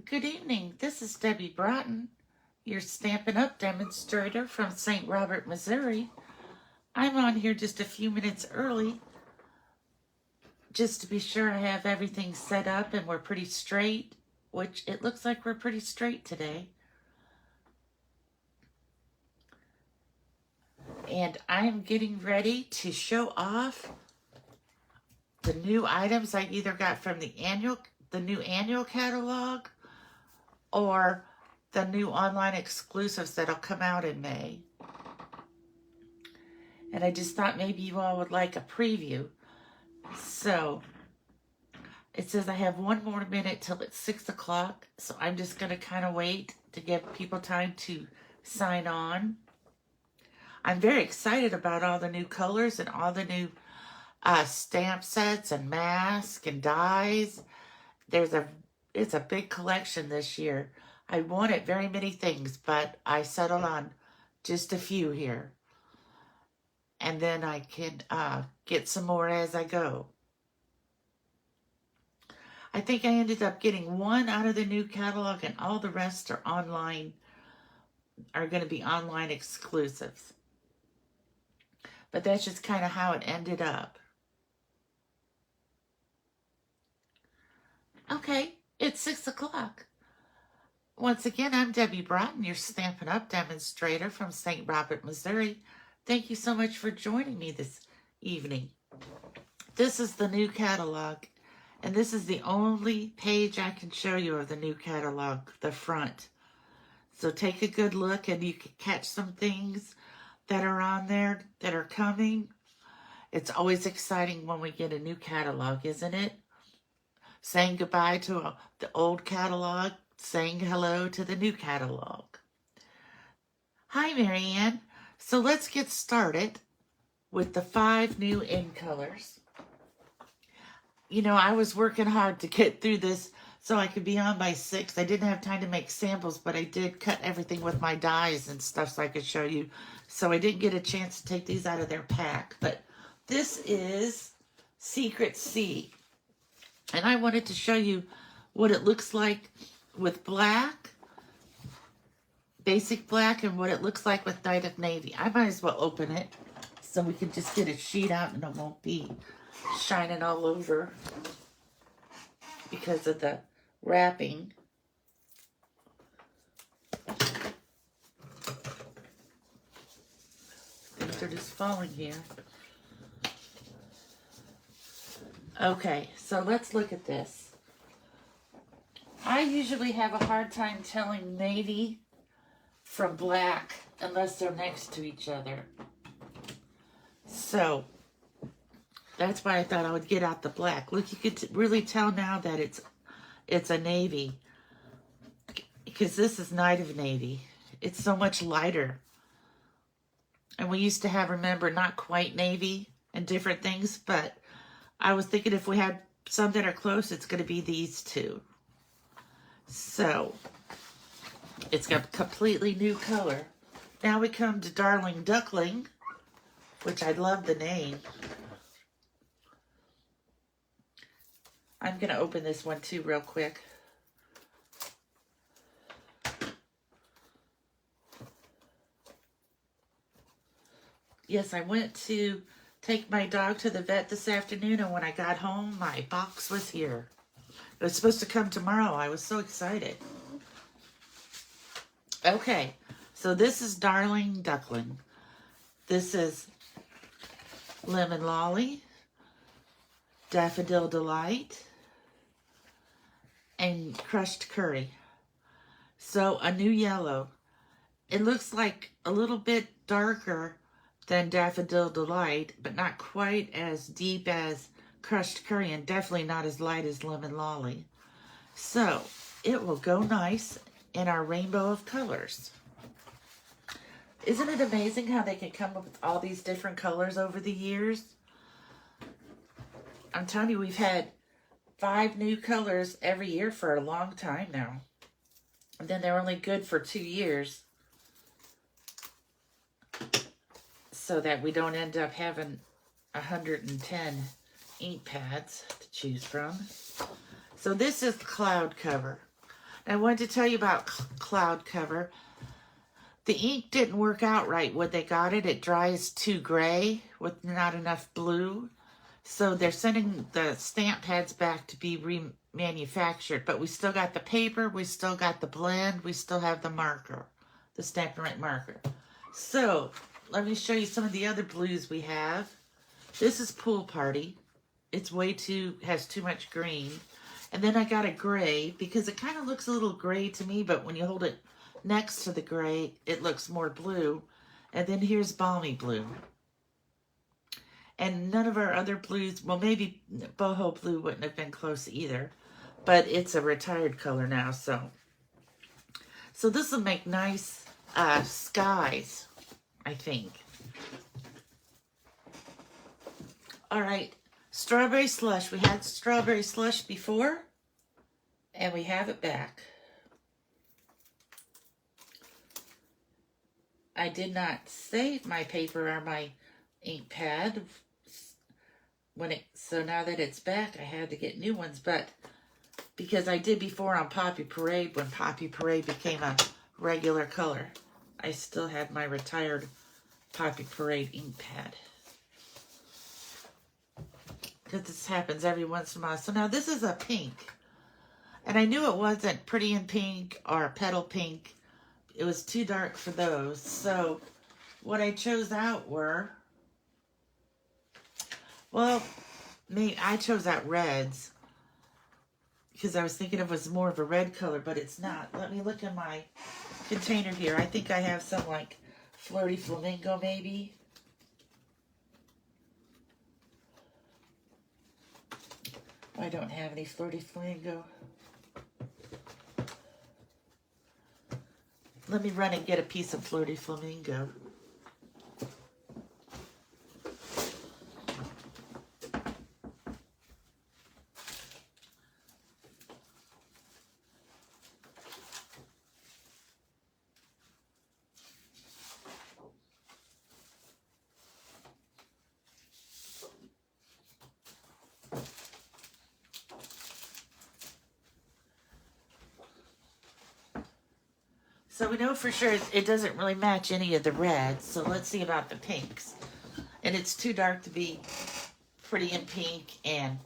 Good evening. This is Debbie Broughton, your Stampin' Up! Demonstrator from St. Robert, Missouri. I'm on here just a few minutes early just to be sure I have everything set up and we're pretty straight, which it looks like we're pretty straight today. And I'm getting ready to show off the new items I either got from the new annual catalog or the new online exclusives that'll come out in May. And I just thought maybe you all would like a preview. So it says I have one more minute till it's 6 o'clock. So I'm just going to kind of wait to give people time to sign on. I'm very excited about all the new colors and all the new stamp sets and masks and dies. It's a big collection this year. I wanted very many things, but I settled on just a few here. And then I can get some more as I go. I think I ended up getting one out of the new catalog, and all the rest are going to be online exclusives. But that's just kind of how it ended up. Okay, it's 6 o'clock. Once again, I'm Debbie Broughton, your Stampin' Up! Demonstrator from St. Robert, Missouri. Thank you so much for joining me this evening. This is the new catalog, and this is the only page I can show you of the new catalog, the front. So take a good look, and you can catch some things that are on there that are coming. It's always exciting when we get a new catalog, isn't it? Saying goodbye to the old catalog, saying hello to the new catalog. Hi, Marianne. So let's get started with the 5 new in colors. You know, I was working hard to get through this so I could be on by 6. I didn't have time to make samples, but I did cut everything with my dies and stuff so I could show you. So I didn't get a chance to take these out of their pack. But this is Secret Sea. And I wanted to show you what it looks like with black, basic black, and what it looks like with Night of Navy. I might as well open it so we can just get a sheet out and it won't be shining all over because of the wrapping. Things are just falling here. Okay, so let's look at this. I usually have a hard time telling navy from black unless they're next to each other. So that's why I thought I would get out the black. Look, you could really tell now that it's a navy because this is Night of Navy. It's so much lighter. And we used to have, remember, not quite navy and different things, but I was thinking if we had some that are close, it's going to be these two. So it's got a completely new color. Now we come to Darling Duckling, which I love the name. I'm going to open this one too real quick. Yes, I went to take my dog to the vet this afternoon, and when I got home, my box was here. It was supposed to come tomorrow. I was so excited. Okay, so this is Darling Duckling. This is Lemon Lolly, Daffodil Delight, and Crushed Curry. So a new yellow. It looks like a little bit darker than Daffodil Delight, but not quite as deep as Crushed Curry, and definitely not as light as Lemon Lolly. So it will go nice in our rainbow of colors. Isn't it amazing how they can come up with all these different colors over the years? I'm telling you, we've had 5 new colors every year for a long time now. And then they're only good for 2 years, so that we don't end up having 110 ink pads to choose from. So this is the cloud cover. I wanted to tell you about Cloud Cover. The ink didn't work out right when they got it. It dries too gray with not enough blue. So they're sending the stamp pads back to be remanufactured. But we still got the paper, we still got the blend, we still have the marker, the Stampin' Write marker. So let me show you some of the other blues we have. This is Pool Party. It's has too much green. And then I got a gray because it kind of looks a little gray to me, but when you hold it next to the gray, it looks more blue. And then here's Balmy Blue. And none of our other blues, well, maybe Boho Blue wouldn't have been close either, but it's a retired color now, so. So this will make nice skies, I think. All right, Strawberry Slush. We had Strawberry Slush before, and we have it back. I did not save my paper or my ink pad so now that it's back, I had to get new ones, but because I did before on Poppy Parade, when Poppy Parade became a regular color, I still had my retired Poppy Parade ink pad. Because this happens every once in a while. So now this is a pink. And I knew it wasn't Pretty in Pink or Petal Pink. It was too dark for those. So what I chose out were, well, I chose out reds because I was thinking it was more of a red color, but it's not. Let me look in my container here. I think I have some like Flirty Flamingo maybe. I don't have any Flirty Flamingo. Let me run and get a piece of Flirty Flamingo. So we know for sure it doesn't really match any of the reds. So let's see about the pinks. And it's too dark to be Pretty in Pink and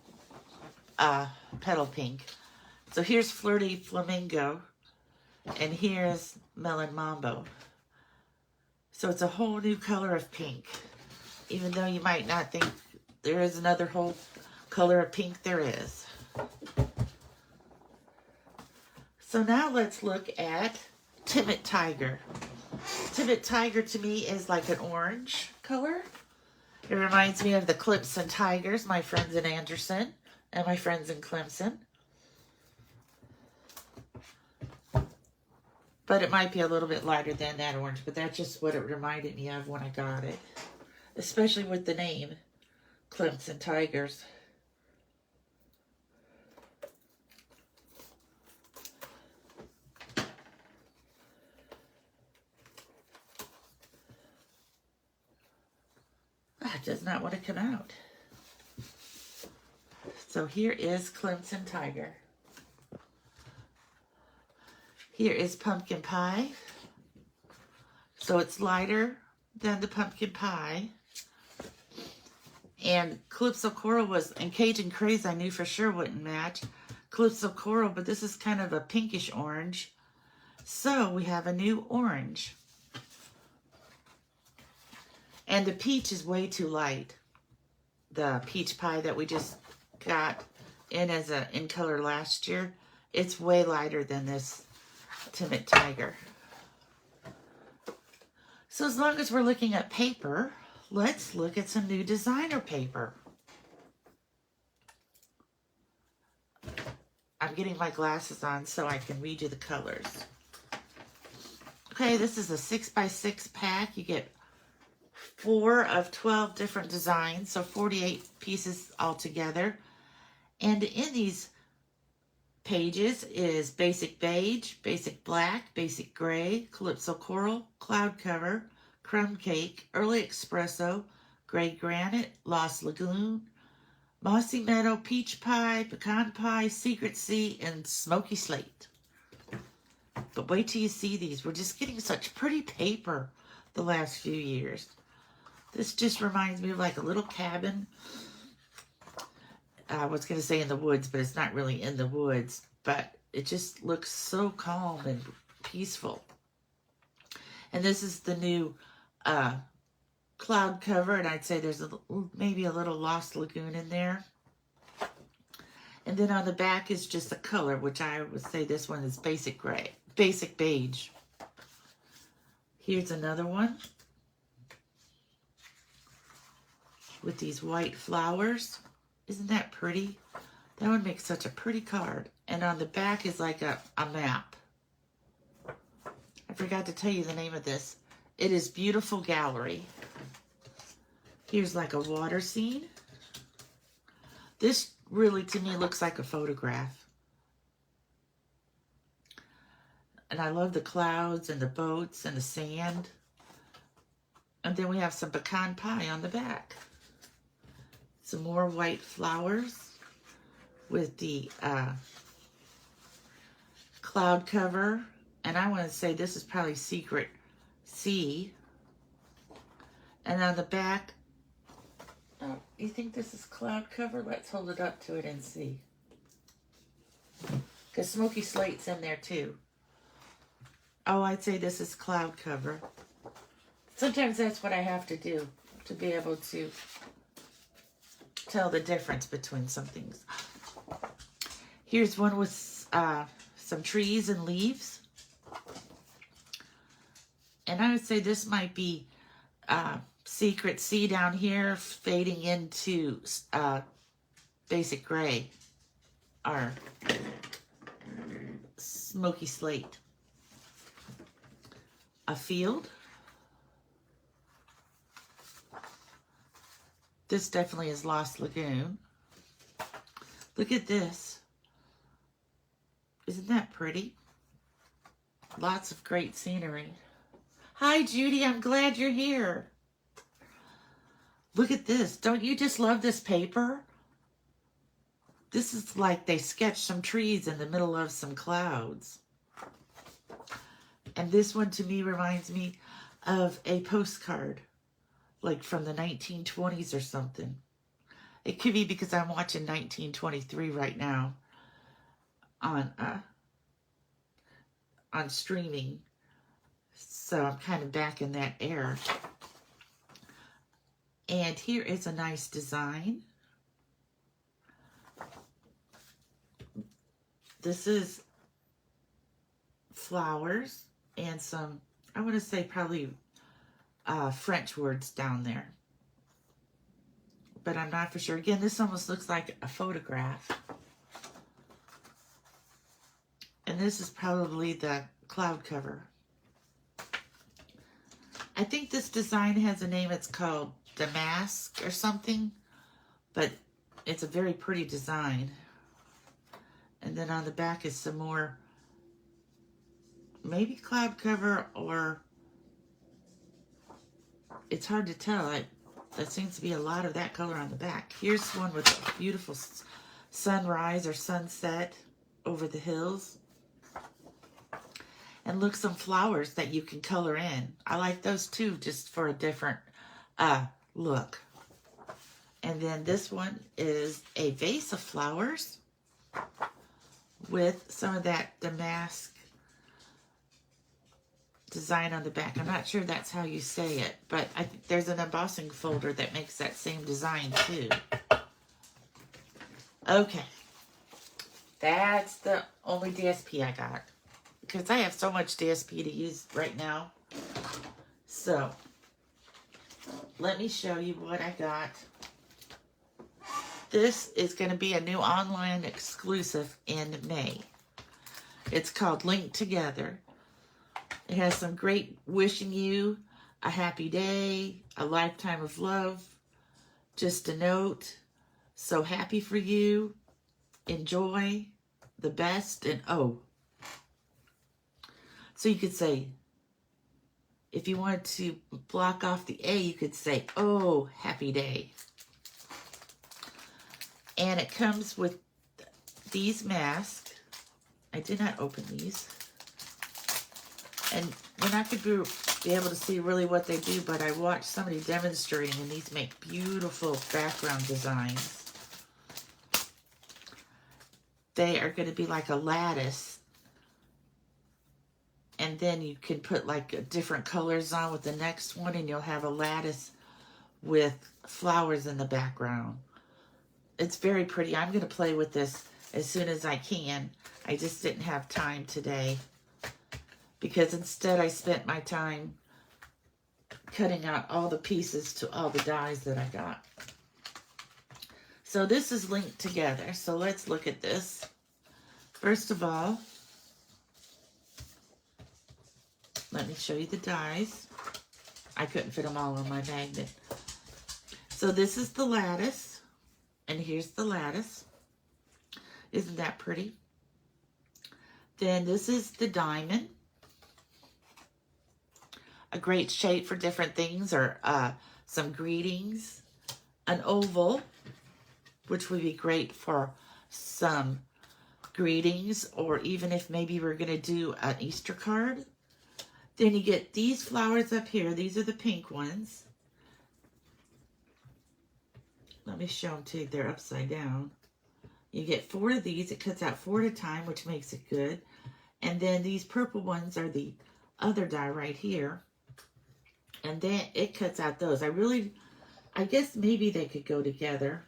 Petal Pink. So here's Flirty Flamingo. And here's Melon Mambo. So it's a whole new color of pink. Even though you might not think there is another whole color of pink, there is. So now let's look at Timid Tiger. Timid Tiger to me is like an orange color. It reminds me of the Clemson Tigers, my friends in Anderson and my friends in Clemson. But it might be a little bit lighter than that orange, but that's just what it reminded me of when I got it. Especially with the name, Clemson Tigers. It does not want to come out. So here is Clemson Tiger. Here is Pumpkin Pie. So it's lighter than the Pumpkin Pie. And Calypso Coral was, and Cajun Craze I knew for sure wouldn't match Calypso Coral, but this is kind of a pinkish orange. So we have a new orange. And the peach is way too light. The peach pie that we just got in color last year, it's way lighter than this Timid Tiger. So as long as we're looking at paper, let's look at some new designer paper. I'm getting my glasses on so I can read you the colors. Okay, this is a 6x6 pack. You get 4 of 12 different designs, so 48 pieces altogether. And in these pages is Basic Beige, Basic Black, Basic Gray, Calypso Coral, Cloud Cover, Crumb Cake, Early Espresso, Gray Granite, Lost Lagoon, Mossy Meadow, Peach Pie, Pecan Pie, Secret Sea, and Smoky Slate. But wait till you see these. We're just getting such pretty paper the last few years. This just reminds me of like a little cabin. I was going to say in the woods, but it's not really in the woods. But it just looks so calm and peaceful. And this is the new cloud cover. And I'd say there's maybe a little Lost Lagoon in there. And then on the back is just a color, which I would say this one is basic gray, basic beige. Here's another one with these white flowers. Isn't that pretty? That would make such a pretty card. And on the back is like a map. I forgot to tell you the name of this. It is Beautiful Gallery. Here's like a water scene. This really, to me, looks like a photograph. And I love the clouds and the boats and the sand. And then we have some pecan pie on the back. Some more white flowers with the cloud cover. And I want to say this is probably Secret Sea. And on the back, oh, you think this is cloud cover? Let's hold it up to it and see. Because Smoky Slate's in there too. Oh, I'd say this is cloud cover. Sometimes that's what I have to do to be able to tell the difference between some things. Here's one with some trees and leaves. And I would say this might be Secret Sea down here fading into basic gray or Smoky Slate. A field. This definitely is Lost Lagoon. Look at this. Isn't that pretty? Lots of great scenery. Hi, Judy. I'm glad you're here. Look at this. Don't you just love this paper? This is like they sketched some trees in the middle of some clouds. And this one to me reminds me of a postcard, like from the 1920s or something. It could be because I'm watching 1923 right now on streaming. So I'm kind of back in that era. And here is a nice design. This is flowers and some, I want to say probably French words down there. But I'm not for sure. Again, this almost looks like a photograph. And this is probably the cloud cover. I think this design has a name. It's called Damask or something. But it's a very pretty design. And then on the back is some more, maybe cloud cover, or it's hard to tell. There seems to be a lot of that color on the back. Here's one with a beautiful sunrise or sunset over the hills. And look, some flowers that you can color in. I like those too, just for a different look. And then this one is a vase of flowers with some of that damask design on the back. I'm not sure that's how you say it, but I think there's an embossing folder that makes that same design too. Okay. That's the only DSP I got, because I have so much DSP to use right now. So, let me show you what I got. This is going to be a new online exclusive in May. It's called Linked Together. It has some great wishing you a happy day, a lifetime of love, just a note, so happy for you, enjoy, the best, and oh. So you could say, if you wanted to block off the A, you could say, oh, happy day. And it comes with these masks. I did not open these. And we're not going to be able to see really what they do, but I watched somebody demonstrating, and these make beautiful background designs. They are going to be like a lattice, and then you can put like different colors on with the next one, and you'll have a lattice with flowers in the background. It's very pretty. I'm going to play with this as soon as I can. I just didn't have time today, because instead I spent my time cutting out all the pieces to all the dies that I got. So this is linked together. So let's look at this. First of all, let me show you the dies. I couldn't fit them all on my magnet. So this is the lattice, and here's the lattice. Isn't that pretty? Then this is the diamond. A great shape for different things, or some greetings. An oval, which would be great for some greetings, or even if maybe we're going to do an Easter card. Then you get these flowers up here. These are the pink ones. Let me show them to you. They're upside down. You get 4 of these. It cuts out 4 at a time, which makes it good. And then these purple ones are the other die right here. And then it cuts out those. I guess maybe they could go together.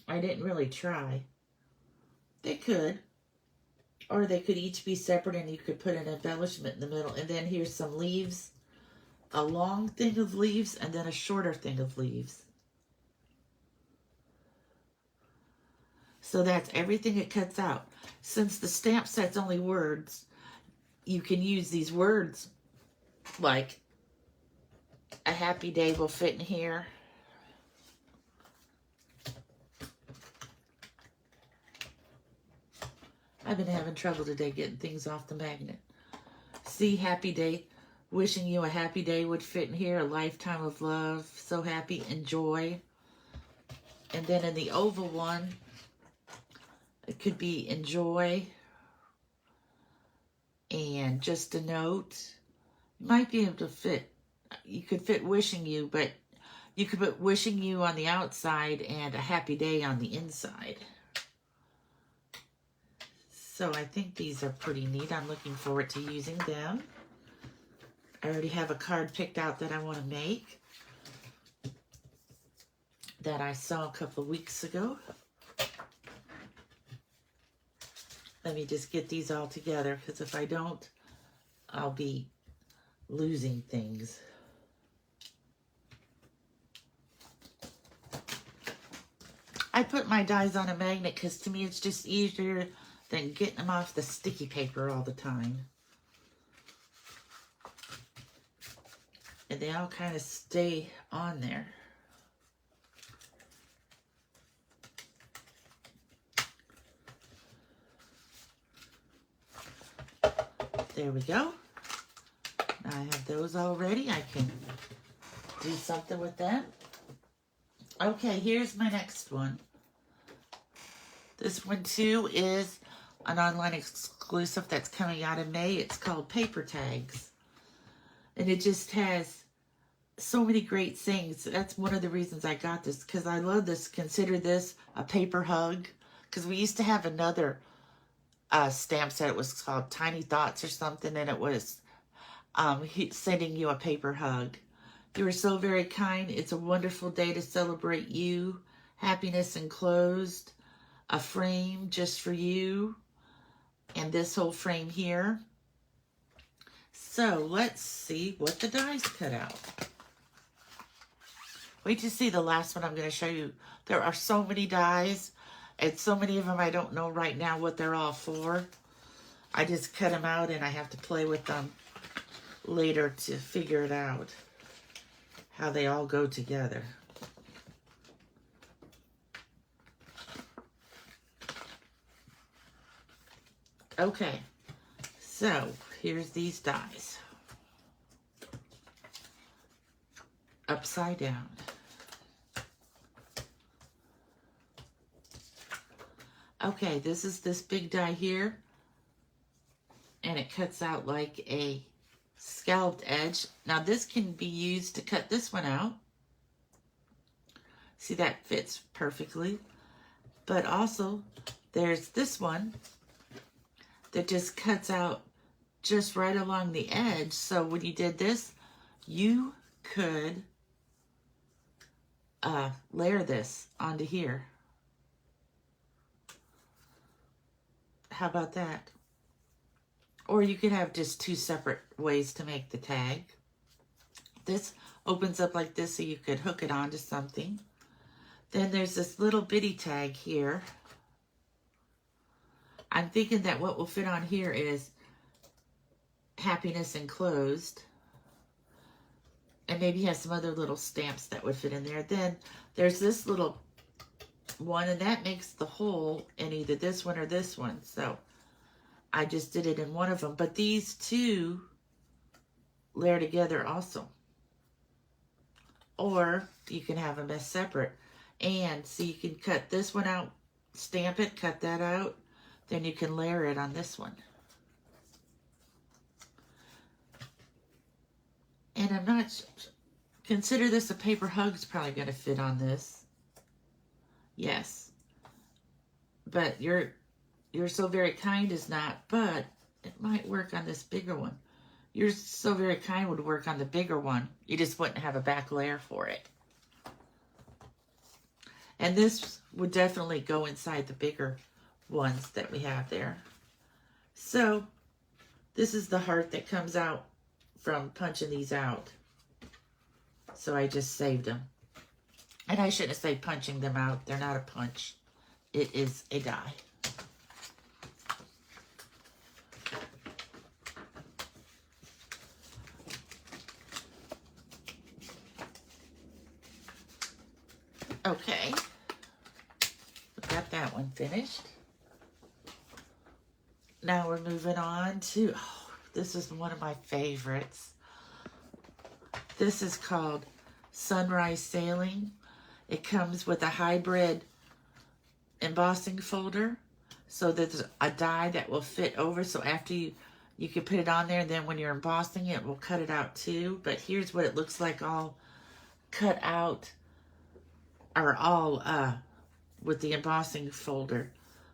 I didn't really try. They could. Or they could each be separate, and you could put an embellishment in the middle. And then here's some leaves. A long thing of leaves, and then a shorter thing of leaves. So that's everything it cuts out. Since the stamp set's only words, you can use these words, like a happy day will fit in here. I've been having trouble today getting things off the magnet. See, happy day. Wishing you a happy day would fit in here. A lifetime of love. So happy. Enjoy. And then in the oval one, it could be enjoy. And just a note. You might be able to fit. You could fit wishing you, but you could put wishing you on the outside and a happy day on the inside. So I think these are pretty neat. I'm looking forward to using them. I already have a card picked out that I want to make that I saw a couple of weeks ago. Let me just get these all together, because if I don't, I'll be losing things. I put my dies on a magnet because to me it's just easier than getting them off the sticky paper all the time. And they all kind of stay on there. There we go. Now I have those all ready. I can do something with them. Okay, here's my next one. This one too is an online exclusive that's coming out in May. It's called Paper Tags. And it just has so many great things. That's one of the reasons I got this, because I love this. Consider this a paper hug. Because we used to have another stamp set. It was called Tiny Thoughts or something, and it was sending you a paper hug. You are so very kind. It's a wonderful day to celebrate you. Happiness enclosed. A frame just for you. And this whole frame here. So let's see what the dies cut out. Wait to see the last one I'm going to show you. There are so many dies. And so many of them I don't know right now what they're all for. I just cut them out and I have to play with them later to figure it out. How they all go together. Okay, so here's these dies. Upside down. Okay, this is this big die here. and it cuts out like a scalloped edge. Now this can be used to cut this one out. See, that fits perfectly. But also there's this one that just cuts out just right along the edge. So when you did this, you could layer this onto here. How about that? Or you could have just two separate ways to make the tag. This opens up like this so you could hook it onto something. Then there's this little bitty tag here. I'm thinking that what will fit on here is happiness enclosed. And maybe has some other little stamps that would fit in there. Then there's this little one, and that makes the hole in either this one or this one. So I just did it in one of them. But these two layer together also. Or you can have them as separate. And so you can cut this one out, stamp it, cut that out. Then you can layer it on this one. And I'm not, consider this a paper hug's probably going to fit on this. Yes. But You're So Very Kind is not, but it might work on this bigger one. You're So Very Kind would work on the bigger one. You just wouldn't have a back layer for it. And this would definitely go inside the bigger ones that we have there. So this is the heart that comes out from punching these out. So I just saved them. And I shouldn't say punching them out. They're not a punch. It is a die. Okay. Got that one finished. Now we're moving on to, this is one of my favorites. This is called Sunrise Sailing. It comes with a hybrid embossing folder. So there's a die that will fit over. So after you can put it on there, and then when you're embossing it, we'll cut it out too. But here's what it looks like all cut out, or all with the embossing folder.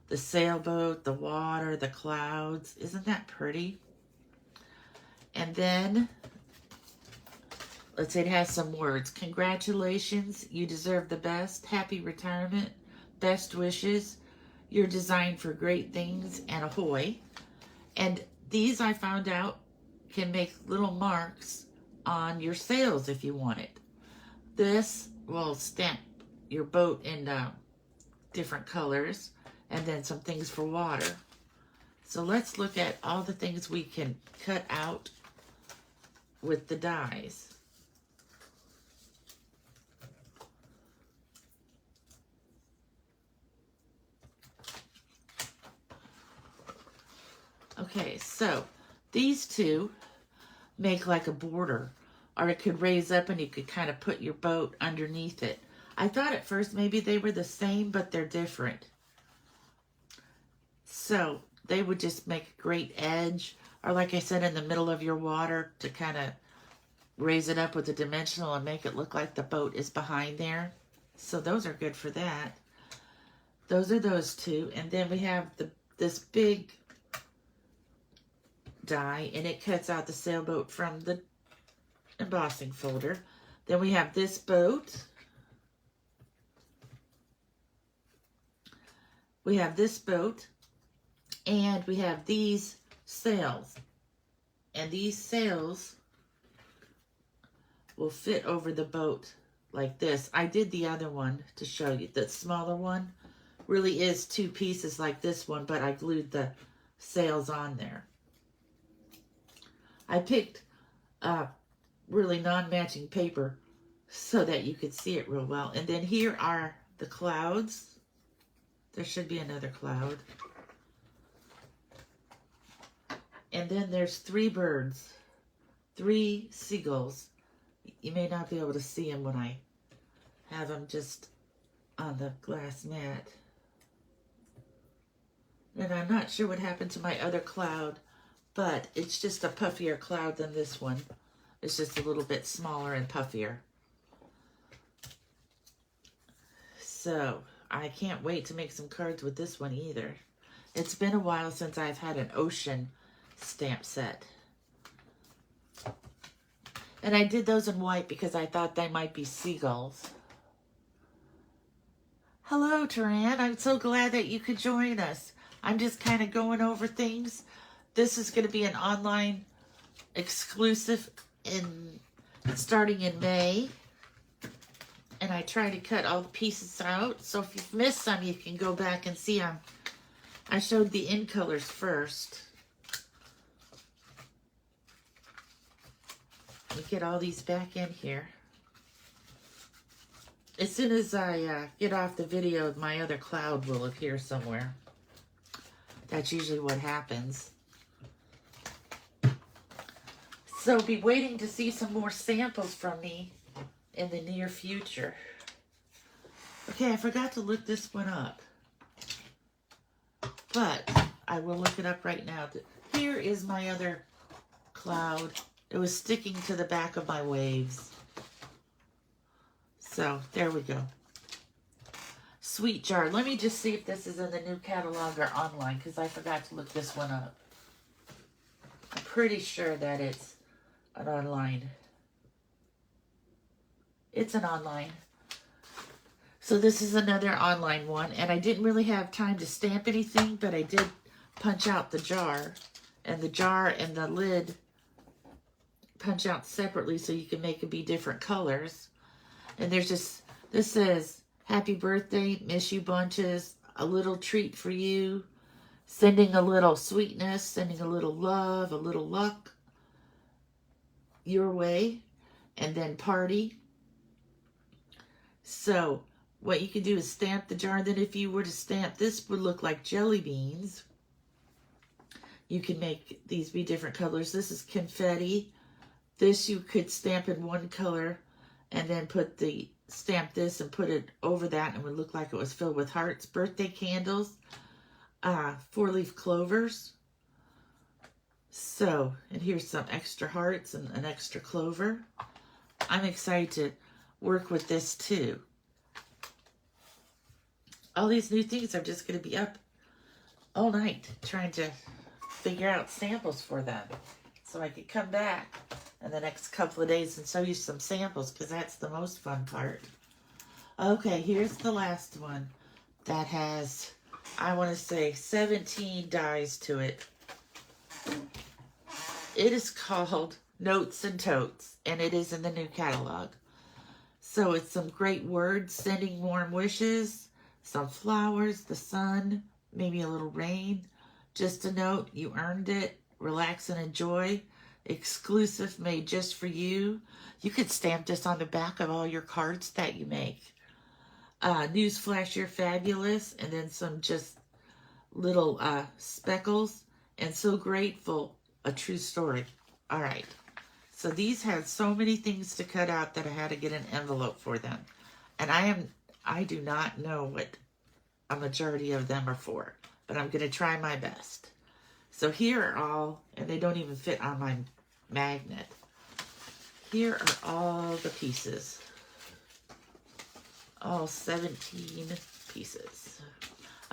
The sailboat, the water, the clouds. Isn't that pretty? And then, let's say it has some words. Congratulations, you deserve the best. Happy retirement. Best wishes. You're designed for great things. And ahoy. And these, I found out, can make little marks on your sails if you want it. This will stamp your boat in different colors. And then some things for water. So let's look at all the things we can cut out with the dies. Okay, so these two make like a border, or it could raise up and you could kind of put your boat underneath it. I thought at first maybe they were the same, but they're different. So they would just make a great edge, or like I said, in the middle of your water to kind of raise it up with a dimensional and make it look like the boat is behind there. So those are good for that. Those are those two. And then we have this big die, and it cuts out the sailboat from the embossing folder. Then we have this boat. We have this boat. And we have these sails. And these sails will fit over the boat like this. I did the other one to show you. The smaller one really is two pieces like this one, but I glued the sails on there. I picked really non-matching paper so that you could see it real well. And then here are the clouds. There should be another cloud. And then there's 3 birds, 3 seagulls. You may not be able to see them when I have them just on the glass mat. And I'm not sure what happened to my other cloud, but it's just a puffier cloud than this one. It's just a little bit smaller and puffier. So I can't wait to make some cards with this one either. It's been a while since I've had an ocean stamp set. And I did those in white because I thought they might be seagulls. Hello, Taran. I'm so glad that you could join us. I'm just kind of going over things. This is going to be an online exclusive starting in May. And I try to cut all the pieces out. So if you've missed some, you can go back and see them. I showed the in colors first. We get all these back in here. As soon as I get off the video, my other cloud will appear somewhere. That's usually what happens. So be waiting to see some more samples from me in the near future. Okay, I forgot to look this one up. But I will look it up right now. Here is my other cloud. It was sticking to the back of my waves. So, there we go. Sweet Jar. Let me just see if this is in the new catalog or online, because I forgot to look this one up. I'm pretty sure that it's an online. It's an online. So this is another online one, and I didn't really have time to stamp anything, but I did punch out the jar. And the jar and the lid punch out separately so you can make it be different colors. And there's just, this says, happy birthday, miss you bunches, a little treat for you, sending a little sweetness, sending a little love, a little luck your way, and then party. So what you can do is stamp the jar. And then if you were to stamp, this would look like jelly beans. You can make these be different colors. This is confetti. This you could stamp in one color and then stamp this and put it over that, and it would look like it was filled with hearts. Birthday candles, 4-leaf clovers. So, and here's some extra hearts and an extra clover. I'm excited to work with this too. All these new things, I'm just going to be up all night trying to figure out samples for them, so I could come back in the next couple of days and show you some samples, because that's the most fun part. Okay, here's the last one that has, I want to say, 17 dies to it. It is called Notes and Totes, and it is in the new catalog. So it's some great words, sending warm wishes, some flowers, the sun, maybe a little rain. Just a note, you earned it, relax and enjoy. Exclusive, made just for you. You could stamp this on the back of all your cards that you make. Newsflash, you're fabulous. And then some just little speckles. And so grateful, a true story. All right. So these had so many things to cut out that I had to get an envelope for them. And I do not know what a majority of them are for, but I'm going to try my best. So here are all, and they don't even fit on my magnet. Here are all the pieces. All 17 pieces.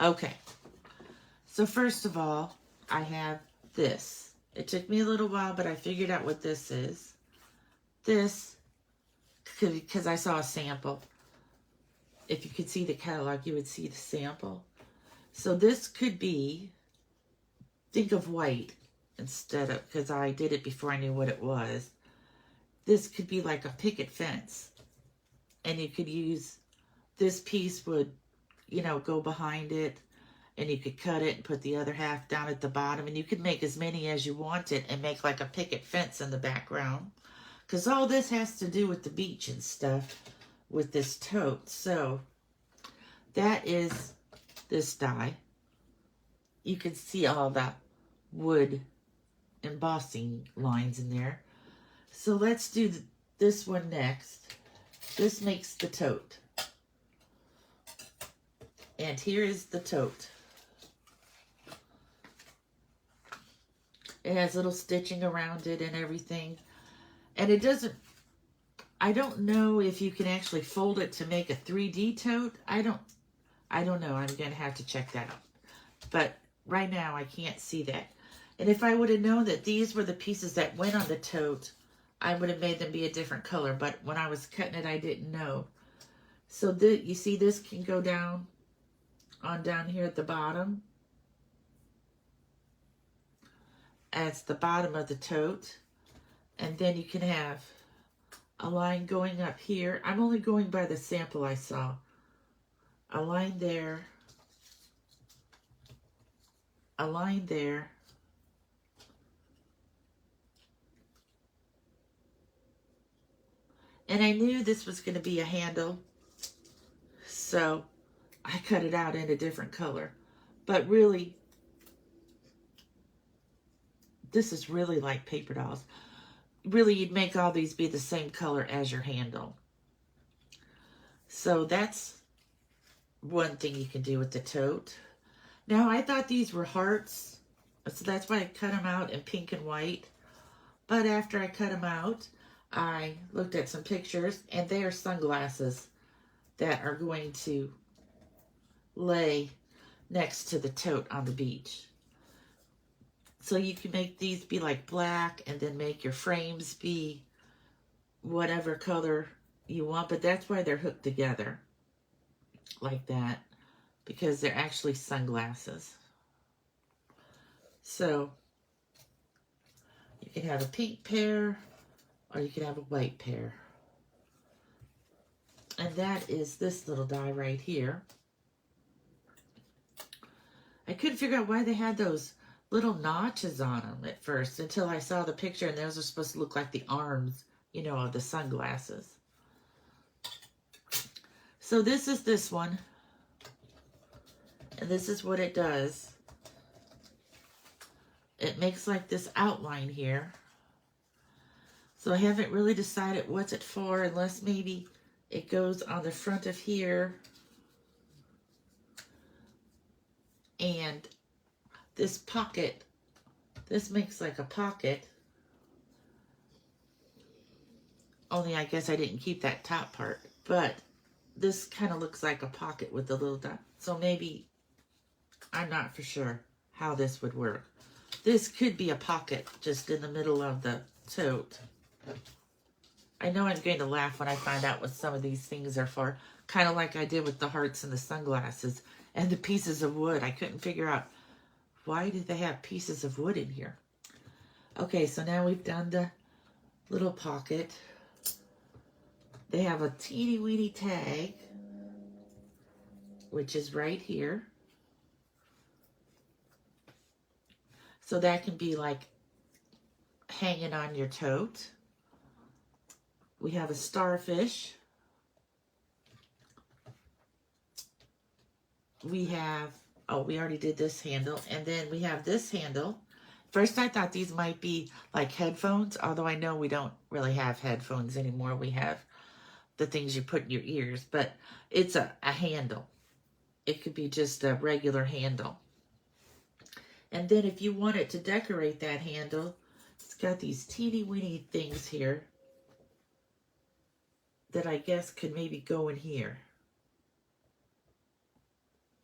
Okay. So first of all, I have this. It took me a little while, but I figured out what this is. This, because I saw a sample. If you could see the catalog, you would see the sample. So this could be, think of white instead of, because I did it before I knew what it was. This could be like a picket fence. And you could use, this piece would, go behind it. And you could cut it and put the other half down at the bottom. And you could make as many as you wanted and make like a picket fence in the background. Because all this has to do with the beach and stuff with this tote. So that is this die. You can see all the wood embossing lines in there. So let's do this one next. This makes the tote. And here is the tote. It has little stitching around it and everything. And it doesn't, I don't know if you can actually fold it to make a 3D tote. I don't know. I'm going to have to check that out. But right now I can't see that. And if I would have known that these were the pieces that went on the tote, I would have made them be a different color. But when I was cutting it, I didn't know. So you see this can go down here at the bottom. As the bottom of the tote. And then you can have a line going up here. I'm only going by the sample I saw. A line there. A line there. And I knew this was going to be a handle, so I cut it out in a different color. But really, this is really like paper dolls. Really, you'd make all these be the same color as your handle. So that's one thing you can do with the tote. Now, I thought these were hearts, so that's why I cut them out in pink and white. But after I cut them out, I looked at some pictures, and they are sunglasses that are going to lay next to the tote on the beach. So you can make these be like black, and then make your frames be whatever color you want. But that's why they're hooked together like that, because they're actually sunglasses. So you can have a pink pair, or you can have a white pair. And that is this little die right here. I couldn't figure out why they had those little notches on them at first until I saw the picture, and those are supposed to look like the arms, you know, of the sunglasses. So this is this one. And this is what it does. It makes like this outline here. So I haven't really decided what's it for, unless maybe it goes on the front of here. And this pocket, this makes like a pocket. Only I guess I didn't keep that top part. But this kind of looks like a pocket with the little dot. So maybe, I'm not for sure how this would work. This could be a pocket just in the middle of the tote. I know I'm going to laugh when I find out what some of these things are for. Kind of like I did with the hearts and the sunglasses and the pieces of wood. I couldn't figure out, why did they have pieces of wood in here? Okay, so now we've done the little pocket. They have a teeny weeny tag, which is right here. So that can be like hanging on your tote. We have a starfish. We have, oh, we already did this handle. And then we have this handle. First, I thought these might be like headphones, although I know we don't really have headphones anymore. We have the things you put in your ears, but it's a handle. It could be just a regular handle. And then if you wanted to decorate that handle, it's got these teeny weeny things here that I guess could maybe go in here.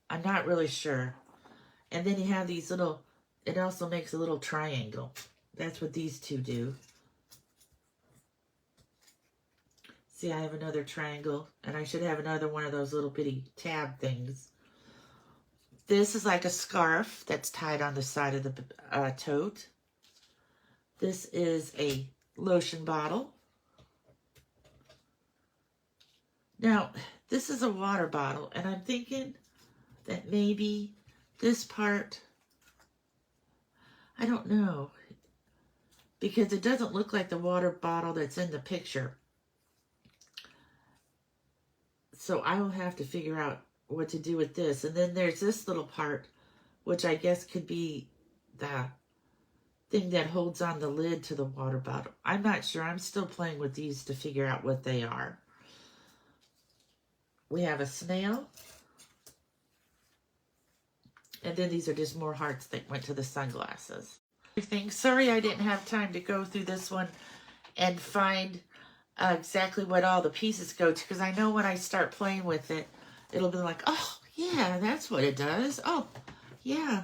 I'm not really sure. And then you have these little, it also makes a little triangle. That's what these two do. See, I have another triangle, and I should have another one of those little bitty tab things. This is like a scarf that's tied on the side of the tote. This is a lotion bottle. Now, this is a water bottle, and I'm thinking that maybe this part, I don't know, because it doesn't look like the water bottle that's in the picture. So I will have to figure out what to do with this. And then there's this little part, which I guess could be the thing that holds on the lid to the water bottle. I'm not sure. I'm still playing with these to figure out what they are. We have a snail. And then these are just more hearts that went to the sunglasses. everything. Sorry I didn't have time to go through this one and find exactly what all the pieces go to, because I know when I start playing with it, it'll be like, oh, yeah, that's what it does. Oh, yeah.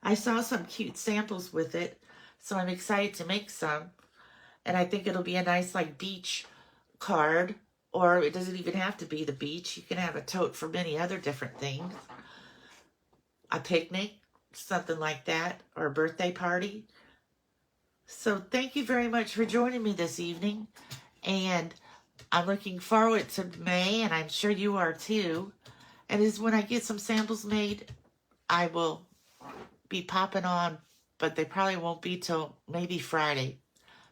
I saw some cute samples with it, so I'm excited to make some. And I think it'll be a nice, like, beach card, or it doesn't even have to be the beach. You can have a tote for many other different things. A picnic, something like that, or a birthday party. So thank you very much for joining me this evening. And I'm looking forward to May, and I'm sure you are too. And is when I get some samples made, I will be popping on, but they probably won't be till maybe Friday,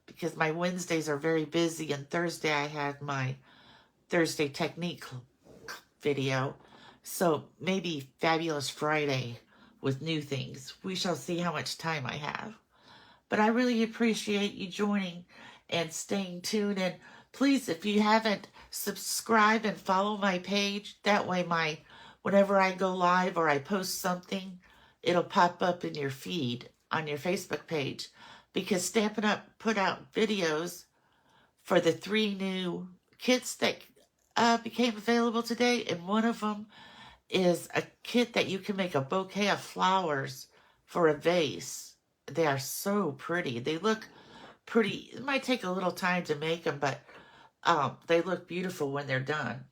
because my Wednesdays are very busy, and Thursday I had my Thursday technique video. So maybe Fabulous Friday with new things. We shall see how much time I have. But I really appreciate you joining and staying tuned. And please, if you haven't, subscribe and follow my page. That way whenever I go live or I post something, it'll pop up in your feed on your Facebook page. Because Stampin' Up! Put out videos for the 3 new kits that became available today. And one of them is a kit that you can make a bouquet of flowers for a vase. They are so pretty. They look pretty. It might take a little time to make them, but they look beautiful when they're done.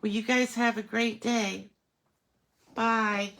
Well, you guys have a great day. Bye.